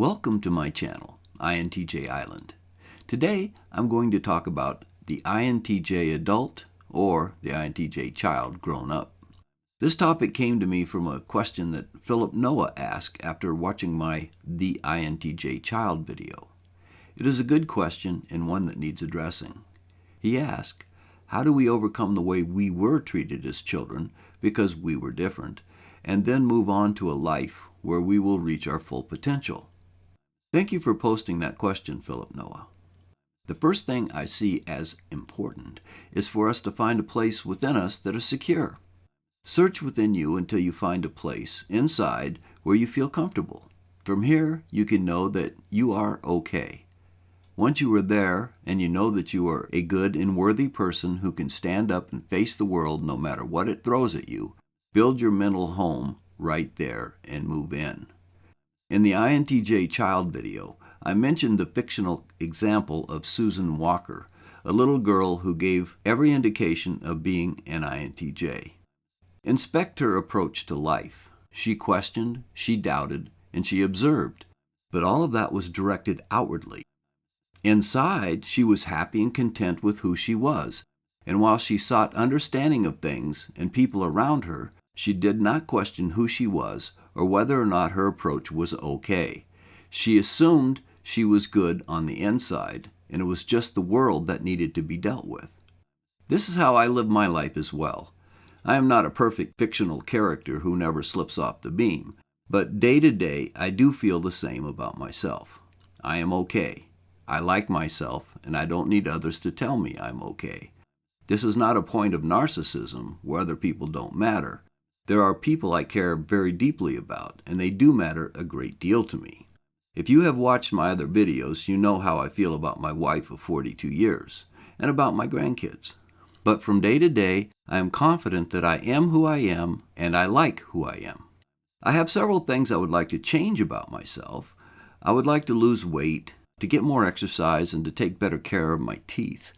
Welcome to my channel, INTJ Island. Today, I'm going to talk about the INTJ Adult or the INTJ Child grown up. This topic came to me from a question that Philip Noah asked after watching my The INTJ Child video. It is a good question and one that needs addressing. He asked, how do we overcome the way we were treated as children because we were different, and then move on to a life where we will reach our full potential? Thank you for posting that question, Philip Noah. The first thing I see as important is for us to find a place within us that is secure. Search within you until you find a place inside where you feel comfortable. From here, you can know that you are okay. Once you are there and you know that you are a good and worthy person who can stand up and face the world no matter what it throws at you, build your mental home right there and move in. In the INTJ Child video, I mentioned the fictional example of Susan Walker, a little girl who gave every indication of being an INTJ. Inspect her approach to life. She questioned, she doubted, and she observed, but all of that was directed outwardly. Inside, she was happy and content with who she was, and while she sought understanding of things and people around her, she did not question who she was or whether or not her approach was okay. She assumed she was good on the inside, and it was just the world that needed to be dealt with. This is how I live my life as well. I am not a perfect fictional character who never slips off the beam, but day to day I do feel the same about myself. I am okay. I like myself, and I don't need others to tell me I'm okay. This is not a point of narcissism where other people don't matter. There are people I care very deeply about, and they do matter a great deal to me. If you have watched my other videos, you know how I feel about my wife of 42 years, and about my grandkids. But from day to day, I am confident that I am who I am, and I like who I am. I have several things I would like to change about myself. I would like to lose weight, to get more exercise, and to take better care of my teeth.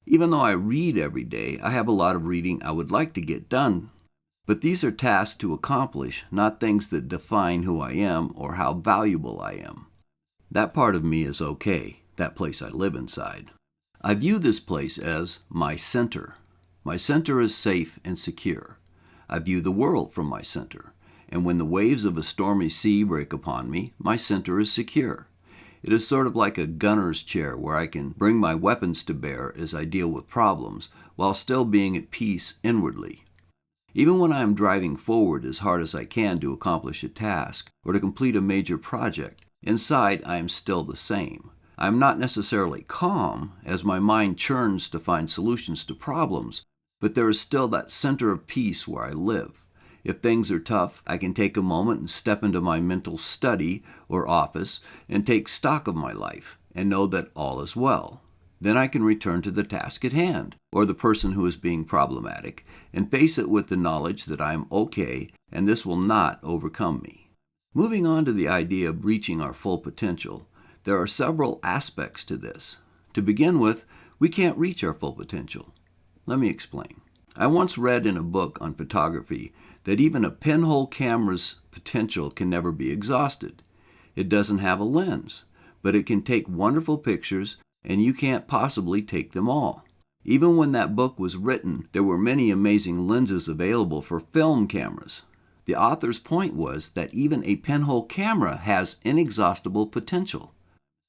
Even though I read every day, I have a lot of reading I would like to get done. But these are tasks to accomplish, not things that define who I am or how valuable I am. That part of me is okay, that place I live inside. I view this place as my center. My center is safe and secure. I view the world from my center, and when the waves of a stormy sea break upon me, my center is secure. It is sort of like a gunner's chair where I can bring my weapons to bear as I deal with problems while still being at peace inwardly. Even when I am driving forward as hard as I can to accomplish a task or to complete a major project, inside I am still the same. I am not necessarily calm as my mind churns to find solutions to problems, but there is still that center of peace where I live. If things are tough, I can take a moment and step into my mental study or office and take stock of my life and know that all is well. Then I can return to the task at hand, or the person who is being problematic, and face it with the knowledge that I am okay and this will not overcome me. Moving on to the idea of reaching our full potential, there are several aspects to this. To begin with, we can't reach our full potential. Let me explain. I once read in a book on photography that even a pinhole camera's potential can never be exhausted. It doesn't have a lens, but it can take wonderful pictures, and you can't possibly take them all. Even when that book was written, there were many amazing lenses available for film cameras. The author's point was that even a pinhole camera has inexhaustible potential.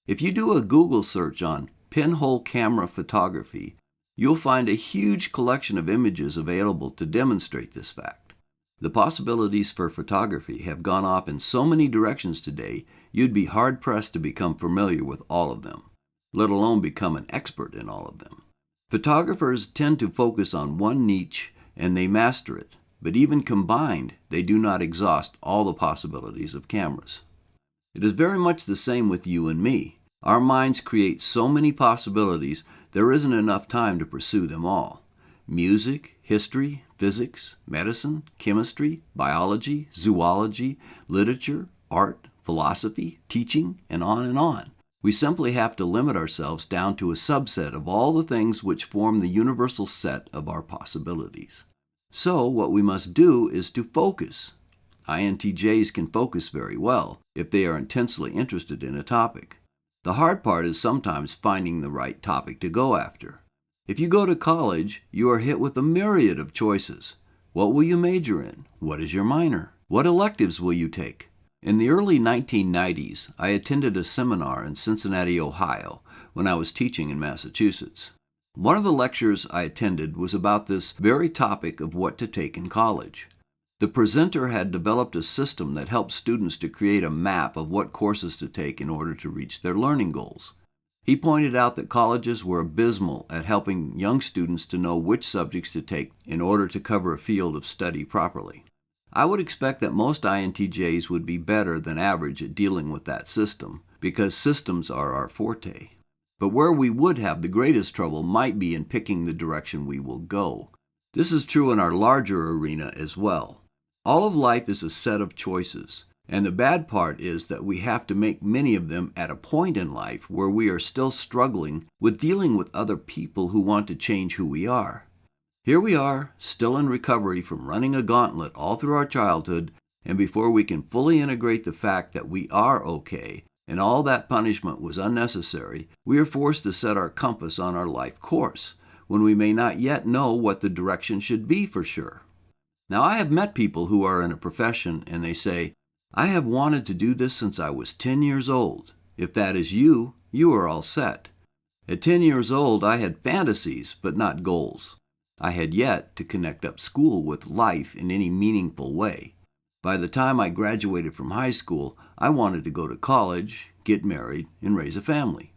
If you do a Google search on pinhole camera photography, you'll find a huge collection of images available to demonstrate this fact. The possibilities for photography have gone off in so many directions today, you'd be hard-pressed to become familiar with all of them, let alone become an expert in all of them. Photographers tend to focus on one niche and they master it, but even combined, they do not exhaust all the possibilities of cameras. It is very much the same with you and me. Our minds create so many possibilities, there isn't enough time to pursue them all. Music, history, physics, medicine, chemistry, biology, zoology, literature, art, philosophy, teaching, and on and on. We simply have to limit ourselves down to a subset of all the things which form the universal set of our possibilities. So what we must do is to focus. INTJs can focus very well if they are intensely interested in a topic. The hard part is sometimes finding the right topic to go after. If you go to college, you are hit with a myriad of choices. What will you major in? What is your minor? What electives will you take? In the early 1990s, I attended a seminar in Cincinnati, Ohio, when I was teaching in Massachusetts. One of the lectures I attended was about this very topic of what to take in college. The presenter had developed a system that helped students to create a map of what courses to take in order to reach their learning goals. He pointed out that colleges were abysmal at helping young students to know which subjects to take in order to cover a field of study properly. I would expect that most INTJs would be better than average at dealing with that system, because systems are our forte. But where we would have the greatest trouble might be in picking the direction we will go. This is true in our larger arena as well. All of life is a set of choices, and the bad part is that we have to make many of them at a point in life where we are still struggling with dealing with other people who want to change who we are. Here we are, still in recovery from running a gauntlet all through our childhood, and before we can fully integrate the fact that we are okay and all that punishment was unnecessary, we are forced to set our compass on our life course, when we may not yet know what the direction should be for sure. Now, I have met people who are in a profession and they say, "I have wanted to do this since I was 10 years old. If that is you, you are all set." At 10 years old, I had fantasies, but not goals. I had yet to connect up school with life in any meaningful way. By the time I graduated from high school, I wanted to go to college, get married, and raise a family.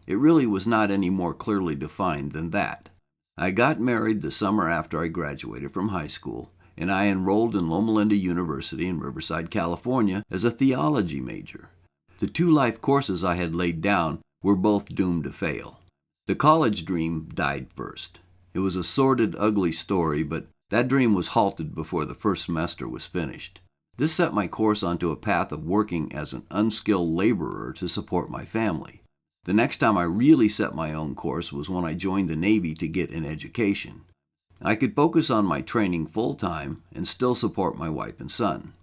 It really was not any more clearly defined than that. I got married the summer after I graduated from high school, and I enrolled in Loma Linda University in Riverside, California as a theology major. The 2 life courses I had laid down were both doomed to fail. The college dream died first. It was a sordid, ugly story, but that dream was halted before the first semester was finished. This set my course onto a path of working as an unskilled laborer to support my family. The next time I really set my own course was when I joined the Navy to get an education. I could focus on my training full-time and still support my wife and son.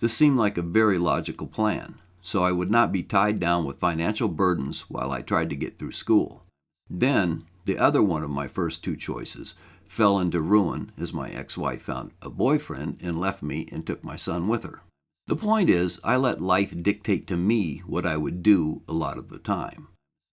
This seemed like a very logical plan, so I would not be tied down with financial burdens while I tried to get through school. Then, the other one of my first 2 choices fell into ruin as my ex-wife found a boyfriend and left me and took my son with her. The point is, I let life dictate to me what I would do a lot of the time.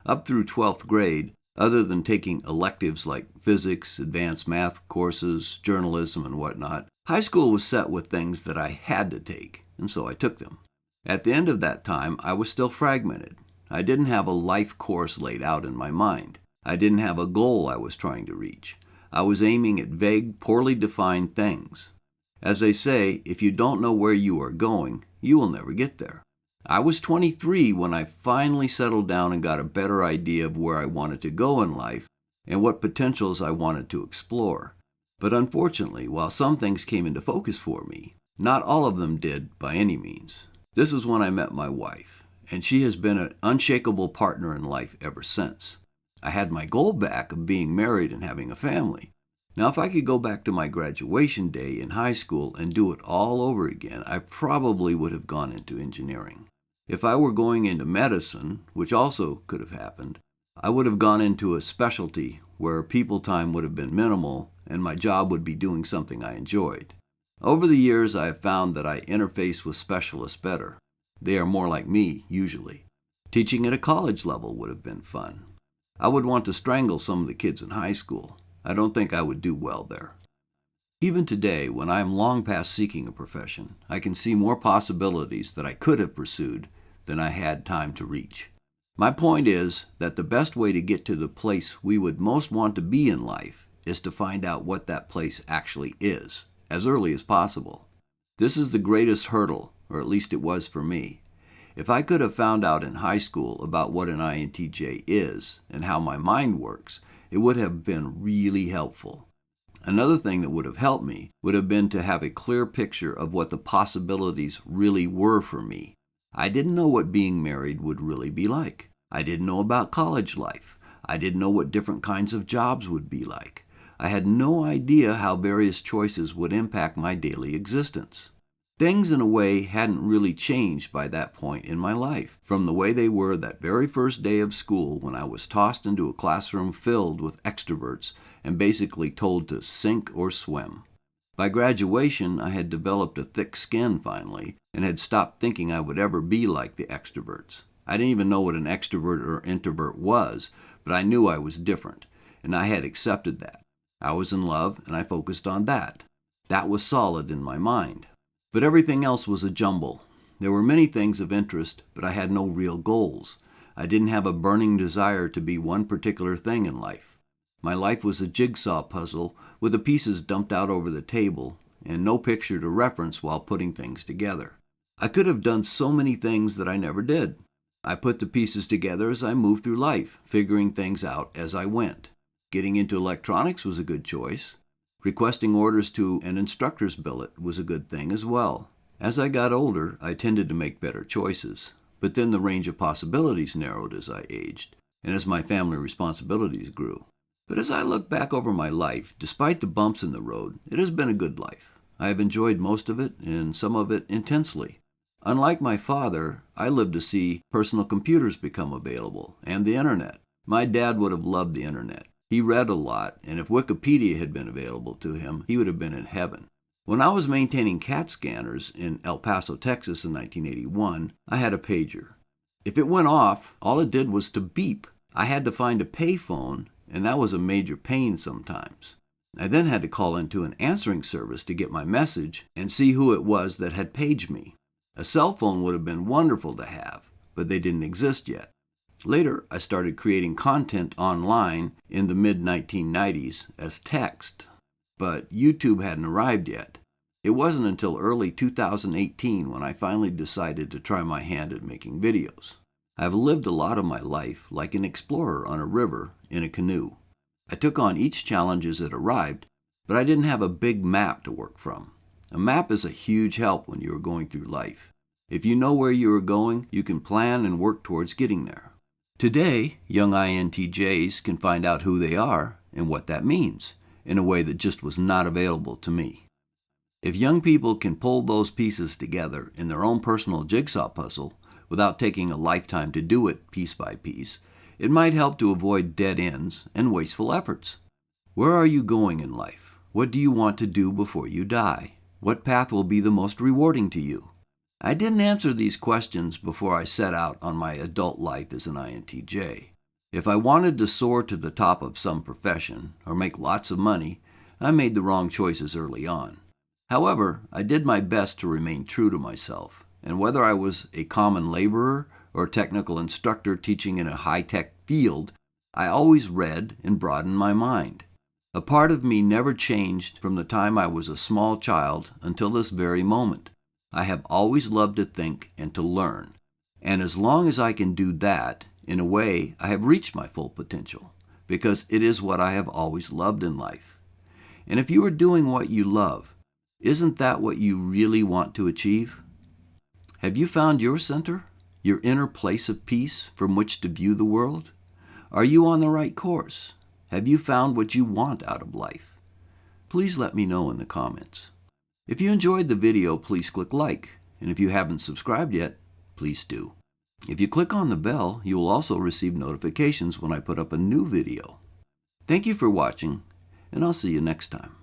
Up through 12th grade, other than taking electives like physics, advanced math courses, journalism, and whatnot, high school was set with things that I had to take, and so I took them. At the end of that time, I was still fragmented. I didn't have a life course laid out in my mind. I didn't have a goal I was trying to reach. I was aiming at vague, poorly defined things. As they say, if you don't know where you are going, you will never get there. I was 23 when I finally settled down and got a better idea of where I wanted to go in life and what potentials I wanted to explore. But unfortunately, while some things came into focus for me, not all of them did by any means. This is when I met my wife, and she has been an unshakable partner in life ever since. I had my goal back of being married and having a family. Now, if I could go back to my graduation day in high school and do it all over again, I probably would have gone into engineering. If I were going into medicine, which also could have happened, I would have gone into a specialty where people time would have been minimal and my job would be doing something I enjoyed. Over the years, I have found that I interface with specialists better. They are more like me, usually. Teaching at a college level would have been fun. I would want to strangle some of the kids in high school. I don't think I would do well there. Even today, when I am long past seeking a profession, I can see more possibilities that I could have pursued than I had time to reach. My point is that the best way to get to the place we would most want to be in life is to find out what that place actually is, as early as possible. This is the greatest hurdle, or at least it was for me. If I could have found out in high school about what an INTJ is and how my mind works, it would have been really helpful. Another thing that would have helped me would have been to have a clear picture of what the possibilities really were for me. I didn't know what being married would really be like. I didn't know about college life. I didn't know what different kinds of jobs would be like. I had no idea how various choices would impact my daily existence. Things, in a way, hadn't really changed by that point in my life, from the way they were that very first day of school when I was tossed into a classroom filled with extroverts and basically told to sink or swim. By graduation, I had developed a thick skin finally and had stopped thinking I would ever be like the extroverts. I didn't even know what an extrovert or introvert was, but I knew I was different, and I had accepted that. I was in love, and I focused on that. That was solid in my mind. But everything else was a jumble. There were many things of interest, but I had no real goals. I didn't have a burning desire to be one particular thing in life. My life was a jigsaw puzzle with the pieces dumped out over the table and no picture to reference while putting things together. I could have done so many things that I never did. I put the pieces together as I moved through life, figuring things out as I went. Getting into electronics was a good choice. Requesting orders to an instructor's billet was a good thing as well. As I got older, I tended to make better choices, but then the range of possibilities narrowed as I aged, and as my family responsibilities grew. But as I look back over my life, despite the bumps in the road, it has been a good life. I have enjoyed most of it, and some of it intensely. Unlike my father, I lived to see personal computers become available, and the internet. My dad would have loved the internet. He read a lot, and if Wikipedia had been available to him, he would have been in heaven. When I was maintaining CAT scanners in El Paso, Texas in 1981, I had a pager. If it went off, all it did was to beep. I had to find a payphone, and that was a major pain sometimes. I then had to call into an answering service to get my message and see who it was that had paged me. A cell phone would have been wonderful to have, but they didn't exist yet. Later, I started creating content online in the mid-1990s as text, but YouTube hadn't arrived yet. It wasn't until early 2018 when I finally decided to try my hand at making videos. I've lived a lot of my life like an explorer on a river in a canoe. I took on each challenge as it arrived, but I didn't have a big map to work from. A map is a huge help when you are going through life. If you know where you are going, you can plan and work towards getting there. Today, young INTJs can find out who they are and what that means in a way that just was not available to me. If young people can pull those pieces together in their own personal jigsaw puzzle without taking a lifetime to do it piece by piece, it might help to avoid dead ends and wasteful efforts. Where are you going in life? What do you want to do before you die? What path will be the most rewarding to you? I didn't answer these questions before I set out on my adult life as an INTJ. If I wanted to soar to the top of some profession or make lots of money, I made the wrong choices early on. However, I did my best to remain true to myself, and whether I was a common laborer or a technical instructor teaching in a high-tech field, I always read and broadened my mind. A part of me never changed from the time I was a small child until this very moment. I have always loved to think and to learn, and as long as I can do that, in a way, I have reached my full potential, because it is what I have always loved in life. And if you are doing what you love, isn't that what you really want to achieve? Have you found your center, your inner place of peace from which to view the world? Are you on the right course? Have you found what you want out of life? Please let me know in the comments. If you enjoyed the video, please click like, and if you haven't subscribed yet, please do. If you click on the bell, you will also receive notifications when I put up a new video. Thank you for watching, and I'll see you next time.